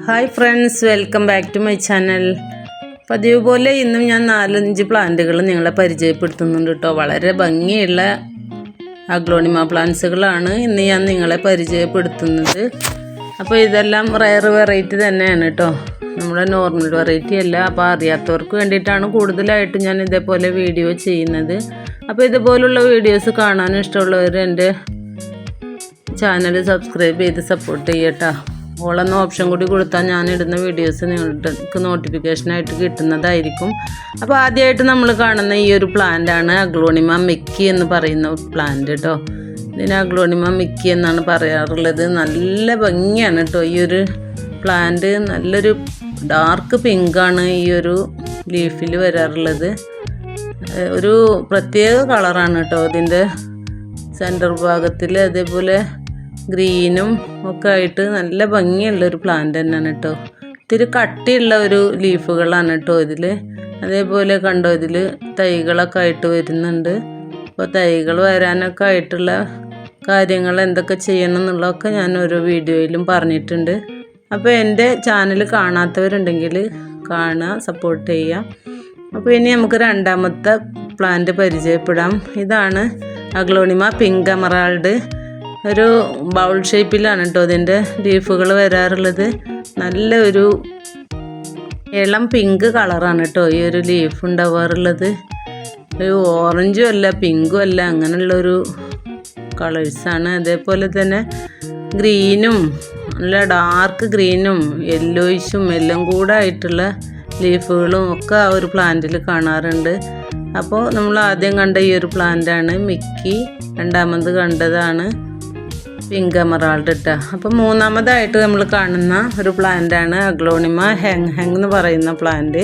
Hi friends, welcome back to my channel. പതിവ് പോലെ ഇന്നും ഞാൻ 4-5 പ്ലാന്റുകൾ നിങ്ങളെ പരിചയപ്പെടുത്തുന്നുണ്ട് കേട്ടോ. വളരെ ഭംഗിയുള്ള അഗ്ലോണിമ പ്ലാന്റ്സുകളാണ് ഇന്ന് ഞാൻ നിങ്ങളെ പരിചയപ്പെടുത്തുന്നത്. അപ്പോൾ ഇതെല്ലാം റയർ വെറൈറ്റി തന്നെയാണ് കേട്ടോ, നമ്മുടെ നോർമൽ വെറൈറ്റി അല്ല. അപ്പോൾ അറിയാത്തവർക്ക് വേണ്ടിയിട്ടാണ് കൂടുതലായിട്ട് ഞാൻ ഇതേപോലെ വീഡിയോ ചെയ്യുന്നത്. അപ്പോൾ ഇതുപോലുള്ള വീഡിയോസ് കാണാൻ ഇഷ്ടമുള്ളവർ എൻ്റെ ചാനൽ സബ്സ്ക്രൈബ് ചെയ്ത് സപ്പോർട്ട് ചെയ്യട്ടോ. ഓളെന്ന ഓപ്ഷൻ കൂടി കൊടുത്താൽ ഞാനിടുന്ന വീഡിയോസ് നിങ്ങൾക്ക് നോട്ടിഫിക്കേഷനായിട്ട് കിട്ടുന്നതായിരിക്കും. അപ്പോൾ ആദ്യമായിട്ട് നമ്മൾ കാണുന്ന ഈ ഒരു പ്ലാന്റാണ് അഗ്ലോണിമ മിക്കി എന്ന് പറയുന്ന പ്ലാന്റ് കേട്ടോ. ഇതിന് അഗ്ലോണിമ മിക്കി എന്നാണ് പറയാറുള്ളത്. നല്ല ഭംഗിയാണ് കേട്ടോ ഈ ഒരു പ്ലാന്റ്. നല്ലൊരു ഡാർക്ക് പിങ്കാണ് ഈ ഒരു ലീഫിൽ വരാറുള്ളത്. ഒരു പ്രത്യേക കളറാണ് കേട്ടോ ഇതിൻ്റെ സെൻറ്റർ ഭാഗത്തിൽ. അതേപോലെ ഗ്രീനും ഒക്കെ ആയിട്ട് നല്ല ഭംഗിയുള്ളൊരു പ്ലാന്റ് തന്നെയാണ് കേട്ടോ. ഇത്തിരി കട്ടിയുള്ള ഒരു ലീഫുകളാണ് കേട്ടോ ഇതിൽ. അതേപോലെ കണ്ടോ, ഇതിൽ തൈകളൊക്കെ ആയിട്ട് വരുന്നുണ്ട്. അപ്പോൾ തൈകൾ വരാനൊക്കെ ആയിട്ടുള്ള കാര്യങ്ങൾ എന്തൊക്കെ ചെയ്യണം എന്നുള്ളതൊക്കെ ഞാൻ ഓരോ വീഡിയോയിലും പറഞ്ഞിട്ടുണ്ട്. അപ്പോൾ എൻ്റെ ചാനൽ കാണാത്തവരുണ്ടെങ്കിൽ കാണുക, സപ്പോർട്ട് ചെയ്യുക. അപ്പോൾ ഇനി നമുക്ക് രണ്ടാമത്തെ പ്ലാന്റ് പരിചയപ്പെടാം. ഇതാണ് അഗ്ലോണിമ പിങ്ക് എമറാൾഡ്. ഒരു ബൗൾ ഷേപ്പിലാണ് കേട്ടോ ഇതിൻ്റെ ലീഫുകൾ വരാറുള്ളത്. നല്ല ഒരു ഇളം പിങ്ക് കളറാണ് കേട്ടോ ഈ ഒരു ലീഫ് ഉണ്ടാവാറുള്ളത്. ഒരു ഓറഞ്ചും അല്ല പിങ്കും അല്ല, അങ്ങനെയുള്ളൊരു കളേഴ്സാണ്. അതേപോലെ തന്നെ ഗ്രീനും നല്ല ഡാർക്ക് ഗ്രീനും യെല്ലോയിഷും എല്ലാം കൂടെ ആയിട്ടുള്ള ലീഫുകളും ഒക്കെ ആ ഒരു പ്ലാന്റിൽ കാണാറുണ്ട്. അപ്പോൾ നമ്മൾ ആദ്യം കണ്ട ഈ ഒരു പ്ലാന്റാണ് മിക്കി. രണ്ടാമത് കണ്ടതാണ് പിങ്ക് എമറാൾഡ് കേട്ടോ. അപ്പോൾ മൂന്നാമതായിട്ട് നമ്മൾ കാണുന്ന ഒരു പ്ലാന്റാണ് അഗ്ലോണിമ ഹെങ് എന്ന് പറയുന്ന പ്ലാന്റ്.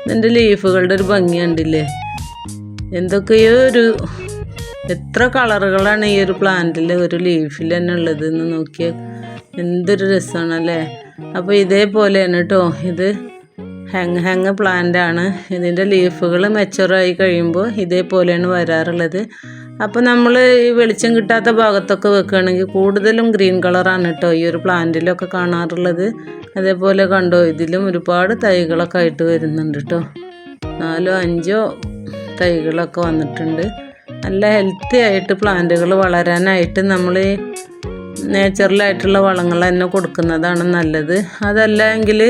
ഇതിൻ്റെ ലീഫുകളുടെ ഒരു ഭംഗി കണ്ടില്ലേ, എന്തൊക്കെയോ എത്ര കളറുകളാണ് ഈ ഒരു പ്ലാന്റിൽ ഒരു ലീഫിൽ തന്നെ ഉള്ളതെന്ന് നോക്കിയാൽ എന്തൊരു രസമാണല്ലേ. അപ്പോൾ ഇതേപോലെയാണ് കേട്ടോ ഇത് ഹെങ് പ്ലാന്റാണ്. ഇതിൻ്റെ ലീഫുകൾ മെച്ചുറായി കഴിയുമ്പോൾ ഇതേപോലെയാണ് വരാറുള്ളത്. അപ്പോൾ നമ്മൾ ഈ വെളിച്ചം കിട്ടാത്ത ഭാഗത്തൊക്കെ വെക്കുകയാണെങ്കിൽ കൂടുതലും ഗ്രീൻ കളറാണ് കേട്ടോ ഈ ഒരു പ്ലാന്റിലൊക്കെ കാണാറുള്ളത്. അതേപോലെ കണ്ടോ, ഇതിലും ഒരുപാട് തൈകളൊക്കെ ആയിട്ട് വരുന്നുണ്ട് കേട്ടോ. 4-5 തൈകളൊക്കെ വന്നിട്ടുണ്ട്. നല്ല ഹെൽത്തി ആയിട്ട് പ്ലാന്റുകൾ വളരാനായിട്ട് നമ്മൾ നേച്ചുറലായിട്ടുള്ള വളങ്ങൾ തന്നെ കൊടുക്കുന്നതാണ് നല്ലത്. അതല്ല എങ്കിൽ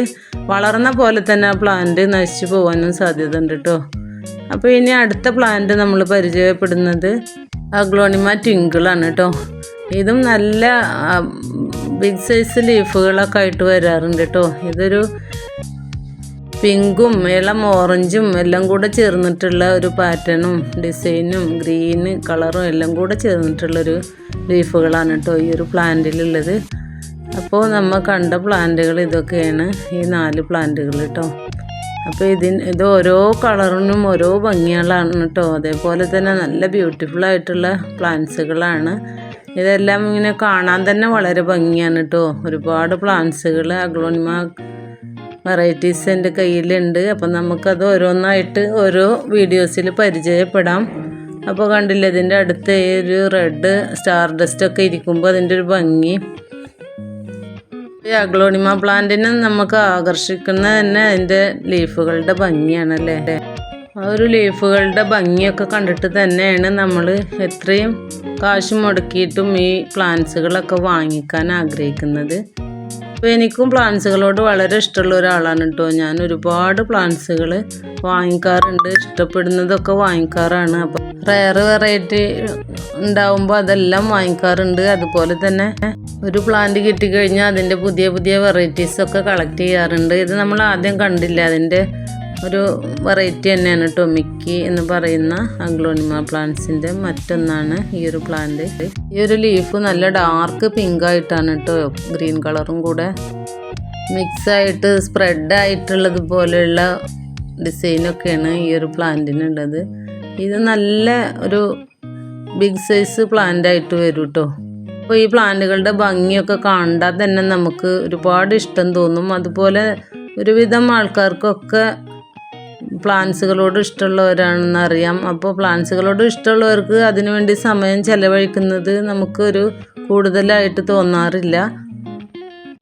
വളർന്ന പോലെ തന്നെ ആ പ്ലാന്റ് നശിച്ചു പോകാനും സാധ്യത ഉണ്ട് കേട്ടോ. അപ്പോൾ ഇനി അടുത്ത പ്ലാന്റ് നമ്മൾ പരിചയപ്പെടുന്നത് അഗ്ലോണിമ ട്വിങ്കിളാണ് കേട്ടോ. ഇതും നല്ല ബിഗ് സൈസ് ലീഫുകളൊക്കെ ആയിട്ട് വരാറുണ്ട് കേട്ടോ. ഇതൊരു പിങ്കും ഇളം ഓറഞ്ചും എല്ലാം കൂടെ ചേർന്നിട്ടുള്ള ഒരു പാറ്റേണും ഡിസൈനും ഗ്രീന് കളറും എല്ലാം കൂടെ ചേർന്നിട്ടുള്ളൊരു ലീഫുകളാണ് കേട്ടോ ഈ ഒരു പ്ലാന്റിലുള്ളത്. അപ്പോൾ നമ്മൾ കണ്ട പ്ലാന്റുകൾ ഇതൊക്കെയാണ്, ഈ 4 പ്ലാന്റുകൾ കേട്ടോ. അപ്പോൾ ഇത് ഓരോ കളറിനും ഓരോ ഭംഗികളാണ് കേട്ടോ. അതേപോലെ തന്നെ നല്ല ബ്യൂട്ടിഫുൾ ആയിട്ടുള്ള പ്ലാന്റ്സുകളാണ്. ഇതെല്ലാം ഇങ്ങനെ കാണാൻ തന്നെ വളരെ ഭംഗിയാണ് കേട്ടോ. ഒരുപാട് പ്ലാന്റ്സുകൾ അഗ്ലോണിമ വെറൈറ്റീസ് എൻ്റെ കയ്യിലുണ്ട്. അപ്പം നമുക്കത് ഓരോന്നായിട്ട് ഓരോ വീഡിയോസിൽ പരിചയപ്പെടാം. അപ്പോൾ കണ്ടില്ലേ, ഇതിൻ്റെ അടുത്ത് ഒരു റെഡ് സ്റ്റാർ ഡസ്റ്റൊക്കെ ഇരിക്കുമ്പോൾ അതിൻ്റെ ഒരു ഭംഗി. ഈ അഗ്ലോണിമ പ്ലാന്റിനെ നമുക്ക് ആകർഷിക്കുന്ന തന്നെ അതിൻ്റെ ലീഫുകളുടെ ഭംഗിയാണല്ലേ. ആ ഒരു ലീഫുകളുടെ ഭംഗിയൊക്കെ കണ്ടിട്ട് തന്നെയാണ് നമ്മൾ എത്രയും കാശ് മുടക്കിയിട്ടും ഈ പ്ലാന്റ്സുകളൊക്കെ വാങ്ങിക്കാൻ ആഗ്രഹിക്കുന്നത്. അപ്പോൾ എനിക്കും പ്ലാന്റ്സുകളോട് വളരെ ഇഷ്ടമുള്ള ഒരാളാണ് കേട്ടോ. ഞാൻ ഒരുപാട് പ്ലാന്റ്സുകൾ വാങ്ങിക്കാറുണ്ട്, ഇഷ്ടപ്പെടുന്നതൊക്കെ വാങ്ങിക്കാറാണ്. അപ്പോൾ റയർ വെറൈറ്റി ഉണ്ടാവുമ്പോൾ അതെല്ലാം വാങ്ങിക്കാറുണ്ട്. അതുപോലെ തന്നെ ഒരു പ്ലാന്റ് കിട്ടിക്കഴിഞ്ഞാൽ അതിൻ്റെ പുതിയ പുതിയ വെറൈറ്റീസൊക്കെ കളക്ട് ചെയ്യാറുണ്ട്. ഇത് നമ്മൾ ആദ്യം കണ്ടില്ല, അതിൻ്റെ ഒരു വെറൈറ്റി തന്നെയാണ് കേട്ടോ മിക്കി എന്ന് പറയുന്ന അഗ്ലോണിമ പ്ലാന്റ്സിൻ്റെ മറ്റൊന്നാണ് ഈ ഒരു പ്ലാന്റ്. ഈ ഒരു ലീഫ് നല്ല ഡാർക്ക് പിങ്ക് ആയിട്ടാണ് കേട്ടോ, ഗ്രീൻ കളറും കൂടെ മിക്സായിട്ട് സ്പ്രെഡ് ആയിട്ടുള്ളത് പോലെയുള്ള ഡിസൈനൊക്കെയാണ് ഈ ഒരു പ്ലാന്റിനുള്ളത്. ഇത് നല്ല ഒരു ബിഗ് സൈസ് പ്ലാന്റ് ആയിട്ട് വരും കേട്ടോ. അപ്പോൾ ഈ പ്ലാന്റുകളുടെ ഭംഗിയൊക്കെ കണ്ടാൽ തന്നെ നമുക്ക് ഒരുപാട് ഇഷ്ടം തോന്നും. അതുപോലെ ഒരുവിധം ആൾക്കാർക്കൊക്കെ പ്ലാന്റ്സുകളോട് ഇഷ്ടമുള്ളവരാണെന്ന് അറിയാം. അപ്പോൾ പ്ലാന്റ്സുകളോട് ഇഷ്ടമുള്ളവർക്ക് അതിനുവേണ്ടി സമയം ചെലവഴിക്കുന്നത് നമുക്കൊരു കൂടുതലായിട്ട് തോന്നാറില്ല.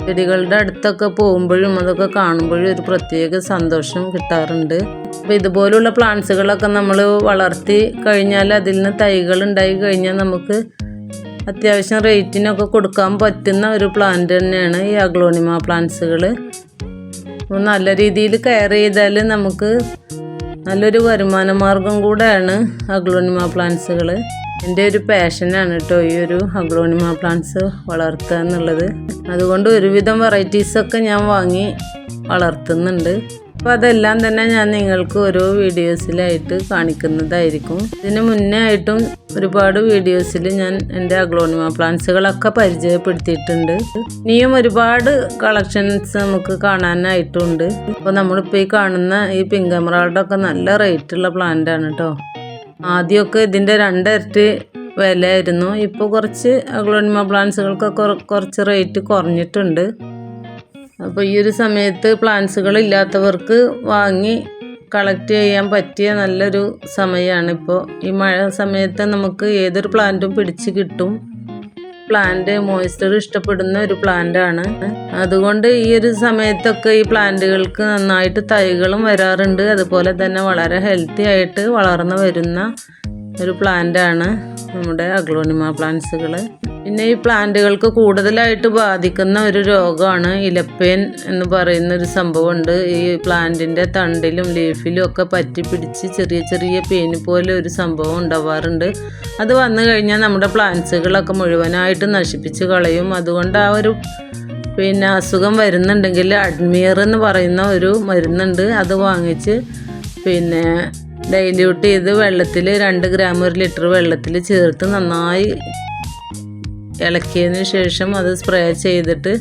ചെടികളുടെ അടുത്തൊക്കെ പോകുമ്പോഴും അതൊക്കെ കാണുമ്പോഴും ഒരു പ്രത്യേക സന്തോഷം കിട്ടാറുണ്ട്. അപ്പോൾ ഇതുപോലുള്ള പ്ലാന്റ്സുകളൊക്കെ നമ്മൾ വളർത്തി കഴിഞ്ഞാൽ അതിൽ നിന്ന് തൈകൾ ഉണ്ടായി കഴിഞ്ഞാൽ നമുക്ക് അത്യാവശ്യം റേറ്റിനൊക്കെ കൊടുക്കാൻ പറ്റുന്ന ഒരു പ്ലാന്റ് തന്നെയാണ് ഈ അഗ്ലോണിമ പ്ലാന്റ്സുകൾ. അപ്പോൾ നല്ല രീതിയിൽ കെയർ ചെയ്താൽ നമുക്ക് നല്ലൊരു വരുമാന മാർഗം കൂടെയാണ് അഗ്ലോണിമ പ്ലാന്റ്സുകൾ. എൻ്റെ ഒരു പാഷനാണ് കേട്ടോ ഈ ഒരു അഗ്ലോണിമ പ്ലാന്റ്സ് വളർത്തുക എന്നുള്ളത്. അതുകൊണ്ട് ഒരുവിധം വെറൈറ്റീസൊക്കെ ഞാൻ വാങ്ങി വളർത്തുന്നുണ്ട്. അപ്പോൾ അതെല്ലാം തന്നെ ഞാൻ നിങ്ങൾക്ക് ഓരോ വീഡിയോസിലായിട്ട് കാണിക്കുന്നതായിരിക്കും. ഇതിന് മുന്നേ ആയിട്ടും ഒരുപാട് വീഡിയോസിൽ ഞാൻ എൻ്റെ അഗ്ലോണിമ പ്ലാന്റ്സുകളൊക്കെ പരിചയപ്പെടുത്തിയിട്ടുണ്ട്. ഇനിയും ഒരുപാട് കളക്ഷൻസ് നമുക്ക് കാണാനായിട്ടുണ്ട്. അപ്പോൾ നമ്മളിപ്പോൾ ഈ കാണുന്ന ഈ പിങ്ക് എമറാൾഡൊക്കെ നല്ല റേറ്റുള്ള പ്ലാന്റാണ് കേട്ടോ. ആദ്യമൊക്കെ ഇതിൻ്റെ 2 ഇരട്ടി വിലയായിരുന്നു. ഇപ്പോൾ കുറച്ച് അഗ്ലോണിമ പ്ലാന്റ്സുകൾക്കൊക്കെ കുറച്ച് റേറ്റ് കുറഞ്ഞിട്ടുണ്ട്. അപ്പോൾ ഈ ഒരു സമയത്ത് പ്ലാന്റ്സുകൾ ഇല്ലാത്തവർക്ക് വാങ്ങി കളക്ട് ചെയ്യാൻ പറ്റിയ നല്ലൊരു സമയമാണ് ഇപ്പോൾ. ഈ മഴ സമയത്ത് നമുക്ക് ഏതൊരു പ്ലാന്റും പിടിച്ച് കിട്ടും. പ്ലാന്റ് മോയ്സ്ചർ ഇഷ്ടപ്പെടുന്ന ഒരു പ്ലാന്റാണ്. അതുകൊണ്ട് ഈ ഒരു സമയത്തൊക്കെ ഈ പ്ലാന്റുകൾക്ക് നന്നായിട്ട് തൈകളും വരാറുണ്ട്. അതുപോലെ തന്നെ വളരെ ഹെൽത്തി ആയിട്ട് വളർന്നു വരുന്ന ഒരു പ്ലാന്റാണ് നമ്മുടെ അഗ്ലോണിമ പ്ലാന്റ്സുകൾ. പിന്നെ ഈ പ്ലാന്റുകൾക്ക് കൂടുതലായിട്ട് ബാധിക്കുന്ന ഒരു രോഗമാണ് ഇലപ്പേൻ എന്ന് പറയുന്ന ഒരു സംഭവമുണ്ട്. ഈ പ്ലാന്റിൻ്റെ തണ്ടിലും ലീഫിലും ഒക്കെ പറ്റി പിടിച്ച് ചെറിയ ചെറിയ പേന് പോലെ ഒരു സംഭവം ഉണ്ടാവാറുണ്ട്. അത് വന്നു കഴിഞ്ഞാൽ നമ്മുടെ പ്ലാന്റ്സുകളൊക്കെ മുഴുവനായിട്ട് നശിപ്പിച്ച് കളയും. അതുകൊണ്ട് ആ ഒരു അസുഖം വരുന്നുണ്ടെങ്കിൽ അഡ്മിയർ എന്ന് പറയുന്ന ഒരു മരുന്നുണ്ട്. അത് വാങ്ങിച്ച് ഡൈല്യൂട്ട് ചെയ്ത് വെള്ളത്തിൽ 2 ഗ്രാം 1 ലിറ്റർ വെള്ളത്തിൽ ചേർത്ത് നന്നായി ഇളക്കിയതിന് ശേഷം അത് സ്പ്രേ ചെയ്തിട്ട്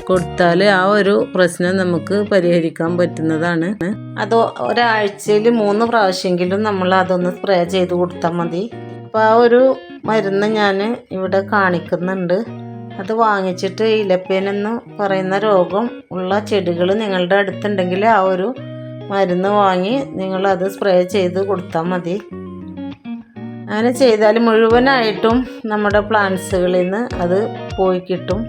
കൊടുത്താൽ ആ ഒരു പ്രശ്നം നമുക്ക് പരിഹരിക്കാൻ പറ്റുന്നതാണ്. അത് ഒരാഴ്ചയിൽ 3 പ്രാവശ്യമെങ്കിലും നമ്മൾ അതൊന്ന് സ്പ്രേ ചെയ്ത് കൊടുത്താൽ മതി. അപ്പോൾ ആ ഒരു മരുന്ന് ഞാൻ ഇവിടെ കാണിക്കുന്നുണ്ട്. അത് വാങ്ങിച്ചിട്ട് ഇലപ്പേൻ എന്ന് പറയുന്ന രോഗം ഉള്ള ചെടികൾ നിങ്ങളുടെ അടുത്തുണ്ടെങ്കിൽ ആ ഒരു മരുന്ന് വാങ്ങി നിങ്ങളത് സ്പ്രേ ചെയ്ത് കൊടുത്താൽ മതി. അങ്ങനെ ചെയ്താൽ മുഴുവനായിട്ടും നമ്മുടെ പ്ലാന്റ്സുകളിൽ നിന്ന് അത് പോയി കിട്ടും.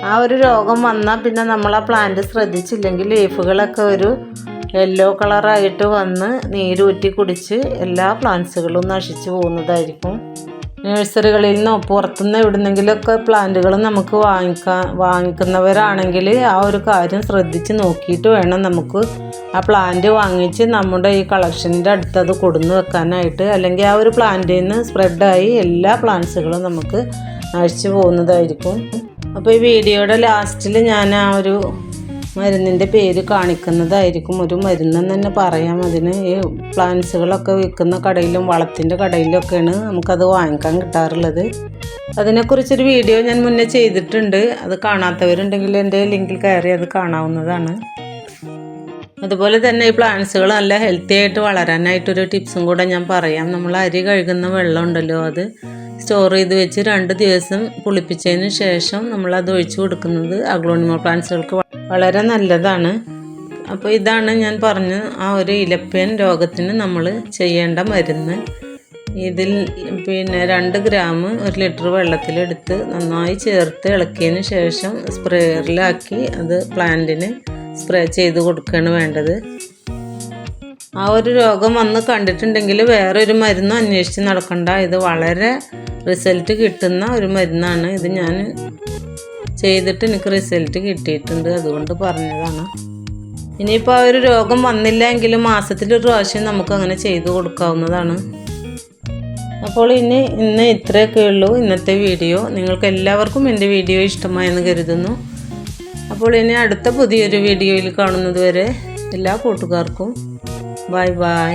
ആ ഒരു രോഗം വന്നാൽ പിന്നെ നമ്മൾ ആ പ്ലാന്റ് ശ്രദ്ധിച്ചില്ലെങ്കിൽ ലീഫുകളൊക്കെ ഒരു യെല്ലോ കളറായിട്ട് വന്ന് നീരൂറ്റി കുടിച്ച് എല്ലാ പ്ലാന്റ്സുകളും നശിച്ചു പോകുന്നതായിരിക്കും. നഴ്സറികളിൽ നിന്നോ പുറത്തുനിന്ന് എവിടുന്നെങ്കിലുമൊക്കെ പ്ലാന്റുകൾ നമുക്ക് വാങ്ങിക്കുന്നവരാണെങ്കിൽ ആ ഒരു കാര്യം ശ്രദ്ധിച്ച് നോക്കിയിട്ട് വേണം നമുക്ക് ആ പ്ലാന്റ് വാങ്ങിച്ച് നമ്മുടെ ഈ കളക്ഷൻ്റെ അടുത്ത് അത് കൊടുന്ന് വെക്കാനായിട്ട്. അല്ലെങ്കിൽ ആ ഒരു പ്ലാന്റിൽ നിന്ന് സ്പ്രെഡായി എല്ലാ പ്ലാന്റ്സുകളും നമുക്ക് നശിച്ചു പോകുന്നതായിരിക്കും. അപ്പോൾ ഈ വീഡിയോയുടെ ലാസ്റ്റിൽ ഞാൻ ആ ഒരു മരുന്നിൻ്റെ പേര് കാണിക്കുന്നതായിരിക്കും. ഒരു മരുന്നെന്ന് തന്നെ പറയാം അതിന്. ഈ പ്ലാന്റ്സുകളൊക്കെ വിൽക്കുന്ന കടയിലും വളത്തിൻ്റെ കടയിലൊക്കെയാണ് നമുക്കത് വാങ്ങിക്കാൻ കിട്ടാറുള്ളത്. അതിനെക്കുറിച്ചൊരു വീഡിയോ ഞാൻ മുന്നേ ചെയ്തിട്ടുണ്ട്. അത് കാണാത്തവരുണ്ടെങ്കിൽ എൻ്റെ ലിങ്കിൽ കയറി അത് കാണാവുന്നതാണ്. അതുപോലെ തന്നെ ഈ പ്ലാന്റ്സുകൾ നല്ല ഹെൽത്തി ആയിട്ട് വളരാനായിട്ടൊരു ടിപ്സും കൂടെ ഞാൻ പറയാം. നമ്മൾ അരി കഴുകുന്ന വെള്ളം ഉണ്ടല്ലോ, അത് സ്റ്റോർ ചെയ്ത് വെച്ച് 2 ദിവസം പുളിപ്പിച്ചതിന് ശേഷം നമ്മളത് ഒഴിച്ചു കൊടുക്കുന്നത് അഗ്ലോണിമ പ്ലാന്റ്സുകൾക്ക് വളരെ നല്ലതാണ്. അപ്പോൾ ഇതാണ് ഞാൻ പറഞ്ഞ ആ ഒരു ഇലപ്പേൻ രോഗത്തിന് നമ്മൾ ചെയ്യേണ്ട മരുന്ന്. ഇതിൽ 2 ഗ്രാം 1 ലിറ്റർ വെള്ളത്തിലെടുത്ത് നന്നായി ചേർത്ത് ഇളക്കിയതിന് ശേഷം സ്പ്രേയറിലാക്കി അത് പ്ലാന്റിന് സ്പ്രേ ചെയ്ത് കൊടുക്കുകയാണ് വേണ്ടത്. ആ ഒരു രോഗം വന്ന് കണ്ടിട്ടുണ്ടെങ്കിൽ വേറൊരു മരുന്നും അന്വേഷിച്ച് നടക്കണ്ട. ഇത് വളരെ റിസൾട്ട് കിട്ടുന്ന ഒരു മരുന്നാണ്. ഇത് ഞാൻ ചെയ്തിട്ട് എനിക്ക് റിസൾട്ട് കിട്ടിയിട്ടുണ്ട്, അതുകൊണ്ട് പറഞ്ഞതാണ്. ഇനിയിപ്പോൾ ആ ഒരു രോഗം വന്നില്ല എങ്കിലും മാസത്തിലൊരു പ്രാവശ്യം നമുക്കങ്ങനെ ചെയ്തു കൊടുക്കാവുന്നതാണ്. അപ്പോൾ ഇന്ന് ഇത്രയൊക്കെ ഉള്ളൂ ഇന്നത്തെ വീഡിയോ. നിങ്ങൾക്ക് എല്ലാവർക്കും എൻ്റെ വീഡിയോ ഇഷ്ടമായെന്ന് കരുതുന്നു. അപ്പോൾ ഇനി അടുത്ത പുതിയൊരു വീഡിയോയിൽ കാണുന്നത് വരെ എല്ലാ കൂട്ടുകാർക്കും ബൈ ബൈ.